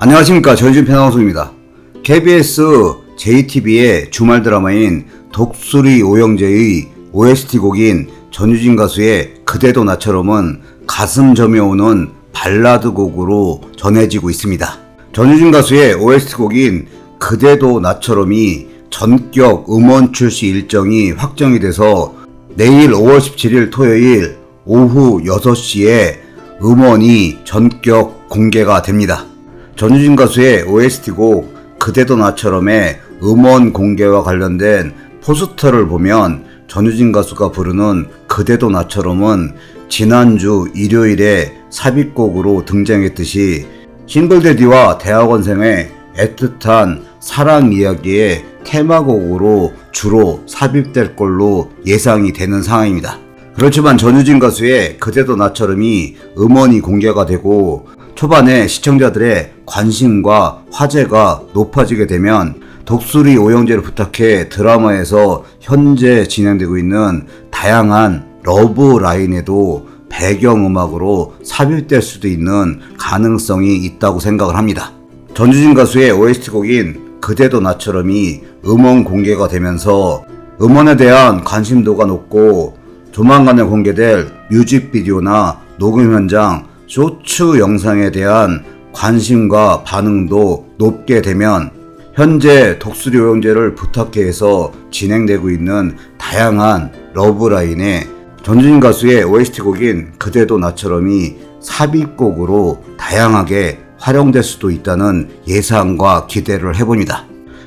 안녕하십니까. 전주진 편방송입니다. KBS JTBC의 주말 드라마인 독수리 오영재의 OST곡인 전유진 가수의 그대도 나처럼은 가슴 저며오는 발라드 곡으로 전해지고 있습니다. 전유진 가수의 OST곡인 그대도 나처럼이 전격 음원 출시 일정이 확정이 돼서 내일 5월 17일 토요일 오후 6시에 음원이 전격 공개가 됩니다. 전유진 가수의 OST곡 그대도 나처럼의 음원 공개와 관련된 포스터를 보면 전유진 가수가 부르는 그대도 나처럼은 지난주 일요일에 삽입곡으로 등장했듯이 싱글데디와 대학원생의 애틋한 사랑 이야기의 테마곡으로 주로 삽입될 걸로 예상이 되는 상황입니다. 그렇지만 전유진 가수의 그대도 나처럼이 음원이 공개가 되고 초반에 시청자들의 관심과 화제가 높아지게 되면 독수리 오영재를 부탁해 드라마에서 현재 진행되고 있는 다양한 러브라인에도 배경음악으로 삽입될 수도 있는 가능성이 있다고 생각을 합니다. 전유진 가수의 OST곡인 그대도 나처럼이 음원 공개가 되면서 음원에 대한 관심도가 높고 조만간에 공개될 뮤직비디오나 녹음 현장, 쇼츠 영상에 대한 관심과 반응도 높게 되면 현재 독수리 오영재를 부탁해서 진행되고 있는 다양한 러브라인에 전유진 가수의 OST곡인 그대도 나처럼이 삽입곡으로 다양하게 활용될 수도 있다는 예상과 기대를 해봅니다.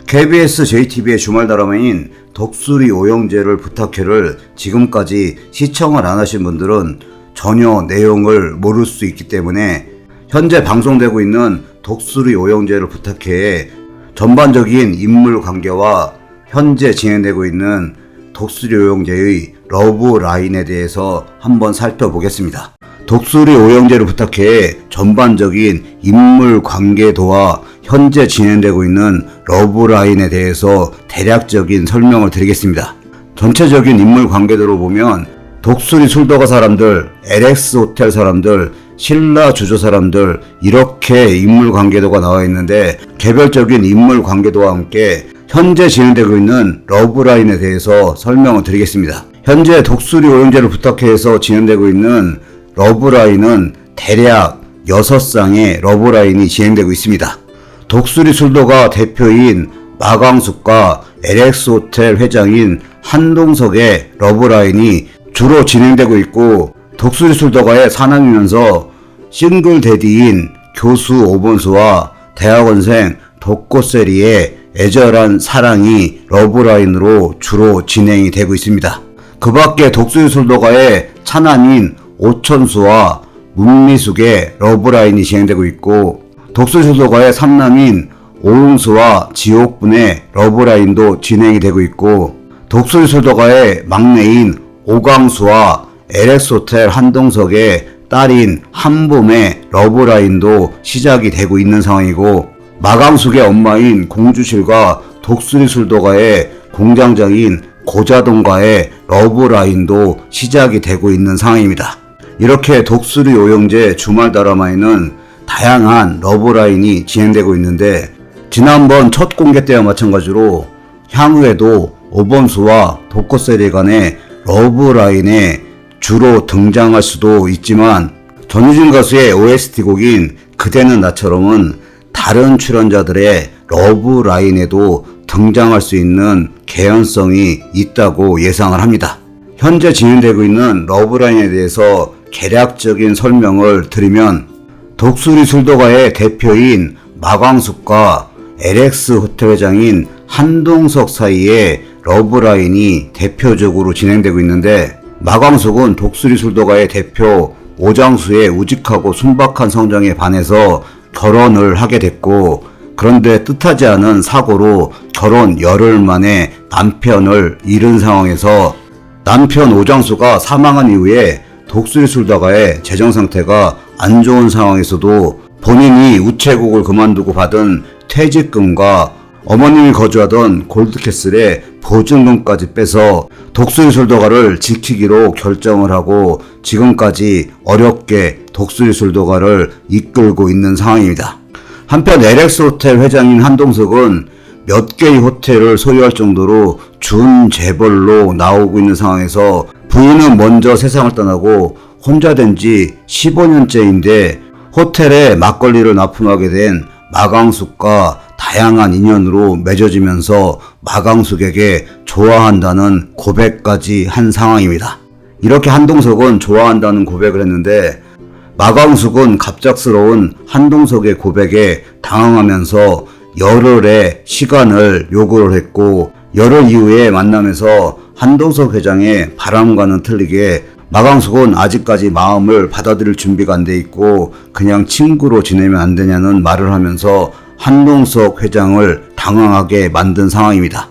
KBS JTBC의 주말 드라마인 독수리 오영재를 부탁해를 지금까지 시청을 안 하신 분들은 전혀 내용을 모를 수 있기 때문에 현재 방송되고 있는 독수리 오영재를 부탁해 전반적인 인물 관계와 현재 진행되고 있는 독수리 오영재의 러브라인에 대해서 한번 살펴보겠습니다. 독수리 오영재를 부탁해 전반적인 인물 관계도와 현재 진행되고 있는 러브라인에 대해서 대략적인 설명을 드리겠습니다. 전체적인 인물 관계도로 보면 독수리 술도가 사람들, LX 호텔 사람들, 신라 주조 사람들 이렇게 인물 관계도가 나와 있는데 개별적인 인물 관계도와 함께 현재 진행되고 있는 러브라인에 대해서 설명을 드리겠습니다. 현재 독수리 오영재를 부탁해서 진행되고 있는 러브라인은 대략 6쌍의 러브라인이 진행되고 있습니다. 독수리 술도가 대표인 마광숙과 LX 호텔 회장인 한동석의 러브라인이 주로 진행되고 있고 독수리 술도가의 사남이면서 싱글데디인 교수 오본수와 대학원생 덕꽃세리의 애절한 사랑이 러브라인으로 주로 진행이 되고 있습니다. 그 밖에 독수리 술도가의 차남인 오천수와 문미숙의 러브라인이 진행되고 있고 독수리 술도가의 삼남인 오은수와 지옥분의 러브라인도 진행이 되고 있고 독수리 술도가의 막내인 오광수와 LX호텔 한동석의 딸인 한봄의 러브라인도 시작이 되고 있는 상황이고 마광숙의 엄마인 공주실과 독수리 술도가의 공장장인 고자동과의 러브라인도 시작이 되고 있는 상황입니다. 이렇게 독수리 오영재 주말 드라마에는 다양한 러브라인이 진행되고 있는데 지난번 첫 공개 때와 마찬가지로 향후에도 오범수와 덕꽃세리 간의 러브라인에 주로 등장할 수도 있지만 전유진 가수의 OST곡인 그대는 나처럼은 다른 출연자들의 러브라인에도 등장할 수 있는 개연성이 있다고 예상을 합니다. 현재 진행되고 있는 러브라인에 대해서 개략적인 설명을 드리면 독수리 술도가의 대표인 마광숙과 LX 호텔 회장인 한동석 사이에 러브라인이 대표적으로 진행되고 있는데 마광숙은 독수리 술도가의 대표 오장수의 우직하고 순박한 성장에 반해서 결혼을 하게 됐고 그런데 뜻하지 않은 사고로 결혼 열흘 만에 남편을 잃은 상황에서 남편 오장수가 사망한 이후에 독수리 술도가의 재정 상태가 안 좋은 상황에서도 본인이 우체국을 그만두고 받은 퇴직금과 어머님이 거주하던 골드캐슬의 보증금까지 빼서 독수리 술도가를 지키기로 결정을 하고 지금까지 어렵게 독수리 술도가를 이끌고 있는 상황입니다. 한편 LX 호텔 회장인 한동석은 몇 개의 호텔을 소유할 정도로 준재벌로 나오고 있는 상황에서 부인은 먼저 세상을 떠나고 혼자 된 지 15년째인데 호텔에 막걸리를 납품하게 된 마강숙과 다양한 인연으로 맺어지면서 마강숙에게 좋아한다는 고백까지 한 상황입니다. 이렇게 한동석은 좋아한다는 고백을 했는데 마강숙은 갑작스러운 한동석의 고백에 당황하면서 열흘의 시간을 요구를 했고 열흘 이후에 만남에서 한동석 회장의 바람과는 틀리게 마강숙은 아직까지 마음을 받아들일 준비가 안 돼 있고 그냥 친구로 지내면 안 되냐는 말을 하면서 한동석 회장을 당황하게 만든 상황입니다.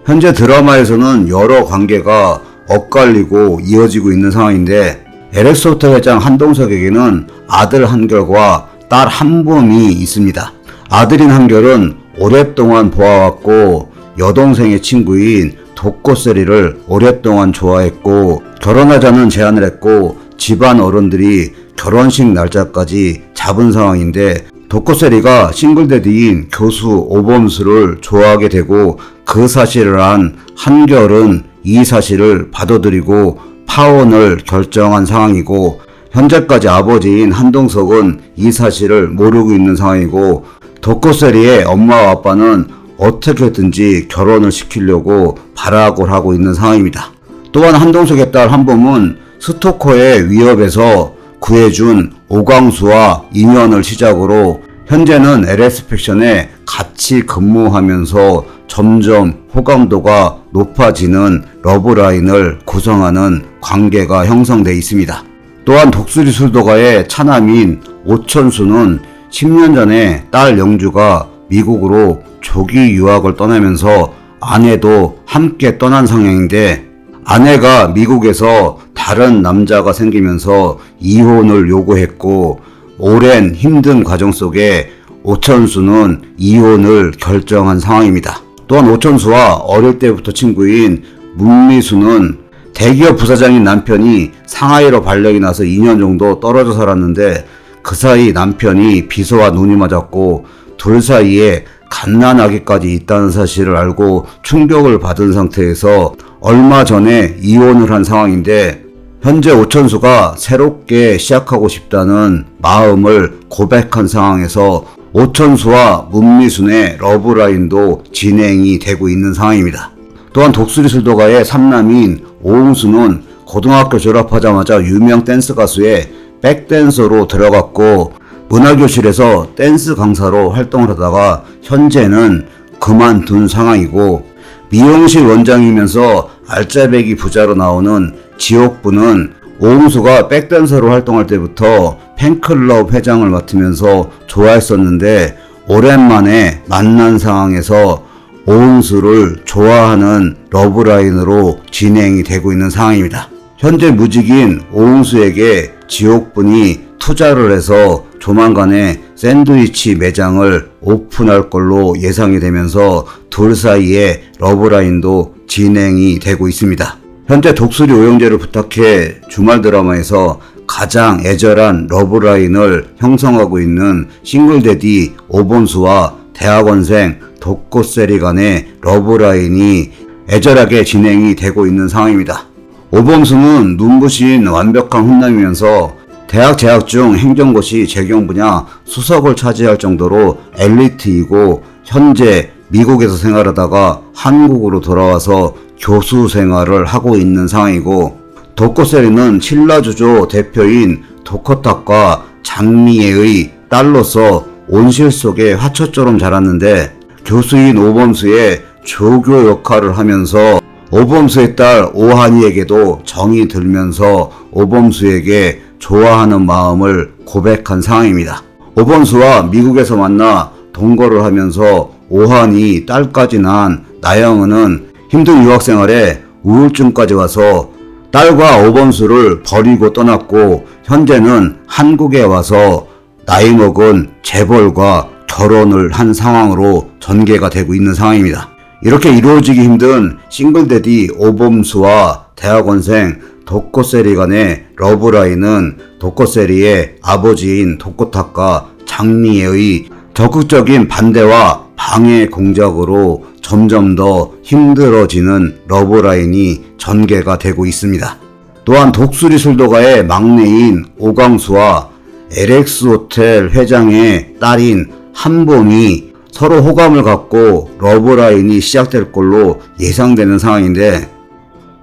현재 드라마에서는 여러 관계가 엇갈리고 이어지고 있는 상황인데 LX 호텔 회장 한동석에게는 아들 한결과 딸 한봄이 있습니다. 아들인 한결은 오랫동안 보아왔고 여동생의 친구인 독고세리를 오랫동안 좋아했고 결혼하자는 제안을 했고 집안 어른들이 결혼식 날짜까지 잡은 상황인데 독고세리가 싱글데디인 교수 오범수를 좋아하게 되고 그 사실을 안 한결은 이 사실을 받아들이고 파혼을 결정한 상황이고 현재까지 아버지인 한동석은 이 사실을 모르고 있는 상황이고 독고세리의 엄마와 아빠는 어떻게든지 결혼을 시키려고 발악을 하고 있는 상황입니다. 또한 한동석의 딸 한봄은 스토커의 위협에서 구해준 오광수와 인연을 시작으로 현재는 LS 팩션에 같이 근무하면서 점점 호감도가 높아지는 러브라인을 구성하는 관계가 형성되어 있습니다. 또한 독수리 술도가의 차남인 오천수는 10년 전에 딸 영주가 미국으로 조기 유학을 떠나면서 아내도 함께 떠난 상황인데 아내가 미국에서 다른 남자가 생기면서 이혼을 요구했고 오랜 힘든 과정 속에 오천수는 이혼을 결정한 상황입니다. 또한 오천수와 어릴 때부터 친구인 문미수는 대기업 부사장인 남편이 상하이로 발령이 나서 2년 정도 떨어져 살았는데 그 사이 남편이 비서와 눈이 맞았고 둘 사이에 갓난아기까지 있다는 사실을 알고 충격을 받은 상태에서 얼마 전에 이혼을 한 상황인데 현재 오천수가 새롭게 시작하고 싶다는 마음을 고백한 상황에서 오천수와 문미순의 러브라인도 진행이 되고 있는 상황입니다. 또한 독수리 술도가의 삼남인 오홍수는 고등학교 졸업하자마자 유명 댄스 가수의 백댄서로 들어갔고 문화교실에서 댄스 강사로 활동을 하다가 현재는 그만둔 상황이고 미용실 원장이면서 알짜배기 부자로 나오는 지옥부는 오홍수가 백댄서로 활동할 때부터 팬클럽 회장을 맡으면서 좋아했었는데 오랜만에 만난 상황에서 오홍수를 좋아하는 러브라인으로 진행이 되고 있는 상황입니다. 현재 무직인 오홍수에게 지옥분이 투자를 해서 조만간에 샌드위치 매장을 오픈할 걸로 예상이 되면서 둘 사이에 러브라인도 진행이 되고 있습니다. 현재 독수리 오영재를 부탁해 주말 드라마에서 가장 애절한 러브라인을 형성하고 있는 싱글데디 오범수와 대학원생 독고세리 간의 러브라인이 애절하게 진행이 되고 있는 상황입니다. 오범수는 눈부신 완벽한 훈남이면서 대학 재학 중 행정고시 재경 분야 수석을 차지할 정도로 엘리트이고 현재 미국에서 생활하다가 한국으로 돌아와서 교수 생활을 하고 있는 상황이고 독고세리는 신라주조 대표인 도커탁과 장미애의 딸로서 온실 속에 화초처럼 자랐는데 교수인 오범수의 조교 역할을 하면서 오범수의 딸 오한이에게도 정이 들면서 오범수에게 좋아하는 마음을 고백한 상황입니다. 오범수와 미국에서 만나 동거를 하면서 오한이 딸까지 낳은 나영은은 힘든 유학생활에 우울증까지 와서 딸과 오범수를 버리고 떠났고 현재는 한국에 와서 나이 먹은 재벌과 결혼을 한 상황으로 전개가 되고 있는 상황입니다. 이렇게 이루어지기 힘든 싱글데디 오범수와 대학원생 독고세리 간의 러브라인은 독고세리의 아버지인 독고탁과 장미애의 적극적인 반대와 방해 공작으로 점점 더 힘들어지는 러브라인이 전개가 되고 있습니다. 또한 독수리 술도가의 막내인 오광수와 LX호텔 회장의 딸인 한봄이 서로 호감을 갖고 러브라인이 시작될 걸로 예상되는 상황인데,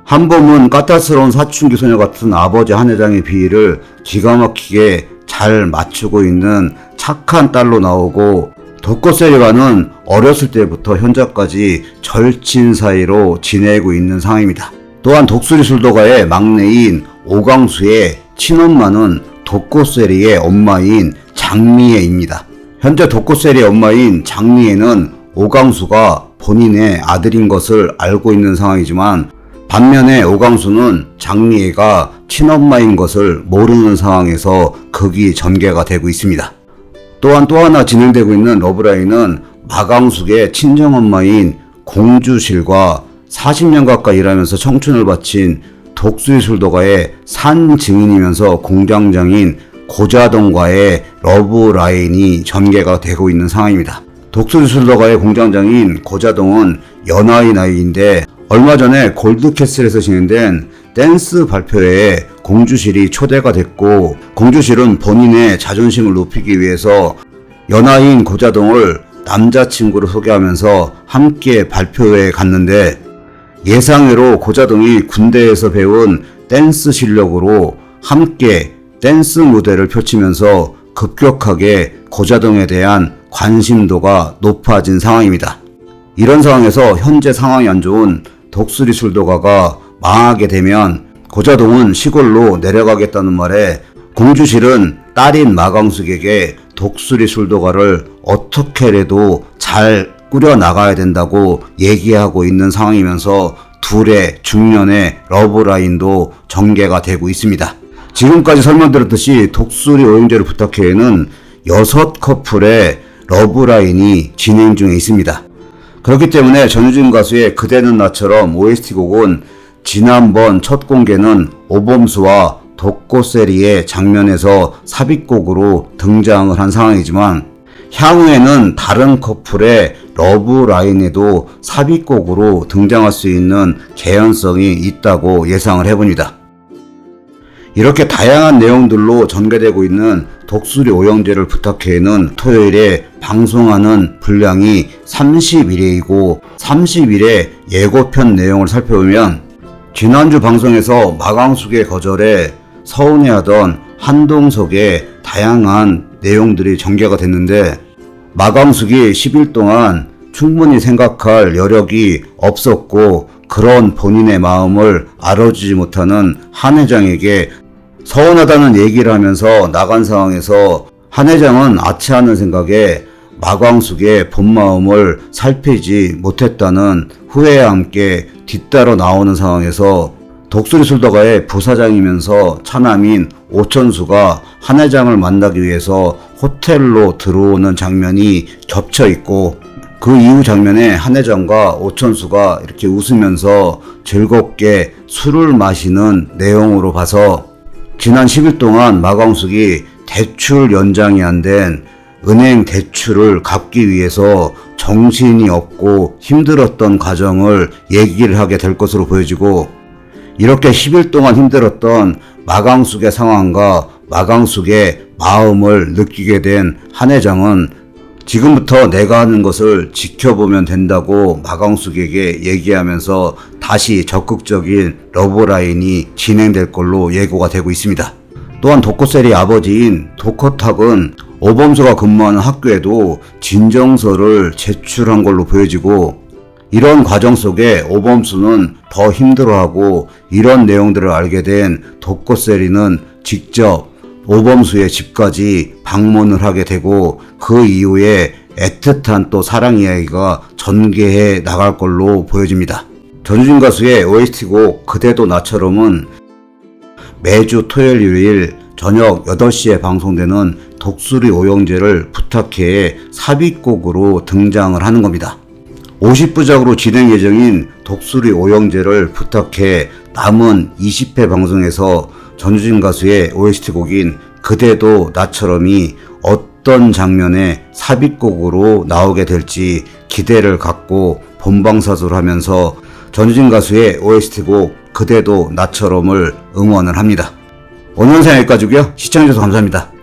한봄은 까탈스러운 사춘기 소녀 같은 아버지 한 회장의 비위를 기가 막히게 잘 맞추고 있는 착한 딸로 나오고, 독거세리와는 어렸을 때부터 현재까지 절친 사이로 지내고 있는 상황입니다. 또한 독수리 술도가의 막내인 오광수의 친엄마는 독거세리의 엄마인 장미애입니다. 현재 독거세리의 엄마인 장미애는 오광수가 본인의 아들인 것을 알고 있는 상황이지만, 반면에 오광수는 장미애가 친엄마인 것을 모르는 상황에서 극이 전개가 되고 있습니다. 또한 또 하나 진행되고 있는 러브라인은 마광숙의 친정엄마인 공주실과 40년 가까이 일하면서 청춘을 바친 독수리 술도가의 산 증인이면서 공장장인 고자동과의 러브라인이 전개가 되고 있는 상황입니다. 독수리 술도가의 공장장인 고자동은 연하의 나이인데, 얼마 전에 골드캐슬에서 진행된 댄스 발표회에 공주실이 초대가 됐고, 공주실은 본인의 자존심을 높이기 위해서 연하인 고자동을 남자친구로 소개하면서 함께 발표회에 갔는데, 예상외로 고자동이 군대에서 배운 댄스 실력으로 함께 댄스 무대를 펼치면서 급격하게 고자동에 대한 관심도가 높아진 상황입니다. 이런 상황에서 현재 상황이 안 좋은 독수리 술도가가 망하게 되면 고자동은 시골로 내려가겠다는 말에 공주실은 딸인 마광숙에게 독수리 술도가를 어떻게라도 잘 꾸려나가야 된다고 얘기하고 있는 상황이면서 둘의 중년의 러브라인도 전개가 되고 있습니다. 지금까지 설명드렸듯이 독수리 오영재를 부탁해는 6커플의 러브라인이 진행 중에 있습니다. 그렇기 때문에 전유진 가수의 그대는 나처럼 OST 곡은 지난번 첫 공개는 오범수와 독거세리의 장면에서 삽입곡으로 등장을 한 상황이지만, 향후에는 다른 커플의 러브라인에도 삽입곡으로 등장할 수 있는 개연성이 있다고 예상을 해봅니다. 이렇게 다양한 내용들로 전개되고 있는 독수리 오영재를 부탁해는 토요일에 방송하는 분량이 30일이고 30일의 예고편 내용을 살펴보면, 지난주 방송에서 마광숙의 거절에 서운해하던 한동석의 다양한 내용들이 전개가 됐는데, 마광숙이 10일 동안 충분히 생각할 여력이 없었고, 그런 본인의 마음을 알아주지 못하는 한 회장에게 서운하다는 얘기를 하면서 나간 상황에서, 한 회장은 아차하는 생각에 마광숙의 본 마음을 살피지 못했다는 후회와 함께 뒤따라 나오는 상황에서, 독수리 술도가의 부사장이면서 차남인 오천수가 한 회장을 만나기 위해서 호텔로 들어오는 장면이 겹쳐 있고, 그 이후 장면에 한 회장과 오천수가 이렇게 웃으면서 즐겁게 술을 마시는 내용으로 봐서, 지난 10일 동안 마광숙이 대출 연장이 안 된 은행 대출을 갚기 위해서 정신이 없고 힘들었던 과정을 얘기를 하게 될 것으로 보여지고, 이렇게 10일 동안 힘들었던 마광숙의 상황과 마광숙의 마음을 느끼게 된 한 회장은 지금부터 내가 하는 것을 지켜보면 된다고 마광숙에게 얘기하면서 다시 적극적인 러브라인이 진행될 걸로 예고가 되고 있습니다. 또한 독거세리 아버지인 독허탁은 오범수가 근무하는 학교에도 진정서를 제출한 걸로 보여지고, 이런 과정 속에 오범수는 더 힘들어하고, 이런 내용들을 알게 된 독거세리는 직접 오범수의 집까지 방문을 하게 되고, 그 이후에 애틋한 또 사랑 이야기가 전개해 나갈 걸로 보여집니다. 전유진 가수의 OST곡 그대도 나처럼은 매주 토요일 일요일 저녁 8시에 방송되는 독수리 오영재를 부탁해의 삽입곡으로 등장을 하는 겁니다. 50부작으로 진행 예정인 독수리 오영재를 부탁해 남은 20회 방송에서 전유진 가수의 OST 곡인 그대도 나처럼이 어떤 장면에 삽입곡으로 나오게 될지 기대를 갖고 본방사수를 하면서 전효진 가수의 OST곡 그대도 나처럼을 응원을 합니다. 오늘 영상 여기까지고요. 시청해주셔서 감사합니다.